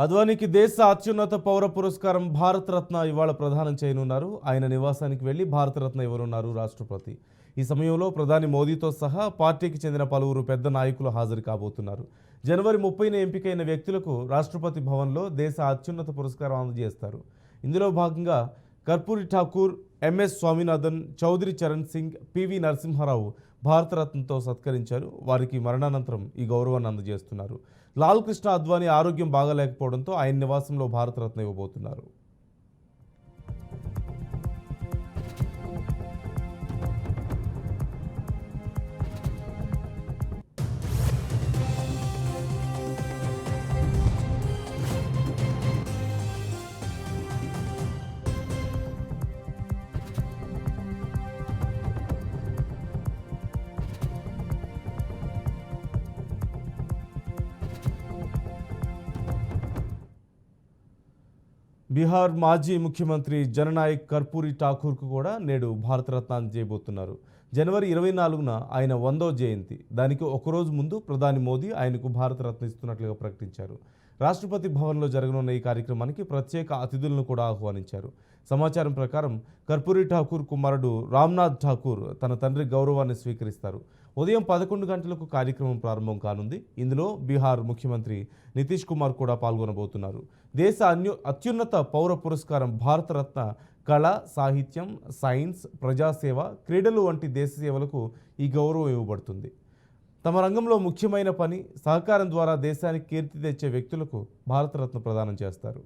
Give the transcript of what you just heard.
అద్వానీకి దేశ అత్యున్నత పౌర పురస్కారం భారతరత్న ఇవాళ ప్రదానం చేయనున్నారు. ఆయన నివాసానికి వెళ్లి భారతరత్న ఇవ్వనున్నారు రాష్ట్రపతి. ఈ సమయంలో ప్రధాని మోదీతో సహా పార్టీకి చెందిన పలువురు పెద్ద నాయకులు హాజరు కాబోతున్నారు. జనవరి 30న ఎంపికైన వ్యక్తులకు రాష్ట్రపతి భవన్లో దేశ అత్యున్నత పురస్కారం అందజేస్తారు. ఇందులో భాగంగా కర్పూరి ఠాకూర్, ఎంఎస్ స్వామినాథన్, చౌదరి చరణ్ సింగ్, పివి నరసింహారావు భారతరత్నతో సత్కరించారు. వారికి మరణానంతరం ఈ గౌరవాన్ని అందజేస్తున్నారు. లాల్ కృష్ణ అద్వానీ ఆరోగ్యం బాగాలేకపోవడంతో ఆయన నివాసంలో భారతరత్న ఇవ్వబోతున్నారు. బీహార్ మాజీ ముఖ్యమంత్రి జననాయక్ కర్పూరి ఠాకూర్కు కూడా నేడు భారతరత్న అందజేయబోతున్నారు. జనవరి 24న ఆయన 100వ జయంతి. దానికి ఒకరోజు ముందు ప్రధాని మోదీ ఆయనకు భారతరత్న ఇస్తున్నట్లుగా ప్రకటించారు. రాష్ట్రపతి భవన్లో జరగనున్న ఈ కార్యక్రమానికి ప్రత్యేక అతిథులను కూడా ఆహ్వానించారు. సమాచారం ప్రకారం కర్పూరి ఠాకూర్ కుమారుడు రామ్నాథ్ ఠాకూర్ తన తండ్రి గౌరవాన్ని స్వీకరిస్తారు. ఉదయం 11 గంటలకు కార్యక్రమం ప్రారంభం కానుంది. ఇందులో బీహార్ ముఖ్యమంత్రి నితీష్ కుమార్ కూడా పాల్గొనబోతున్నారు. దేశ అత్యున్నత పౌర పురస్కారం భారతరత్న కళ, సాహిత్యం, సైన్స్, ప్రజాసేవ, క్రీడలు వంటి దేశ సేవలకు ఈ గౌరవం ఇవ్వబడుతుంది. తమ రంగంలో ముఖ్యమైన పని, సహకారం ద్వారా దేశానికి కీర్తి తెచ్చే వ్యక్తులకు భారతరత్న ప్రదానం చేస్తారు.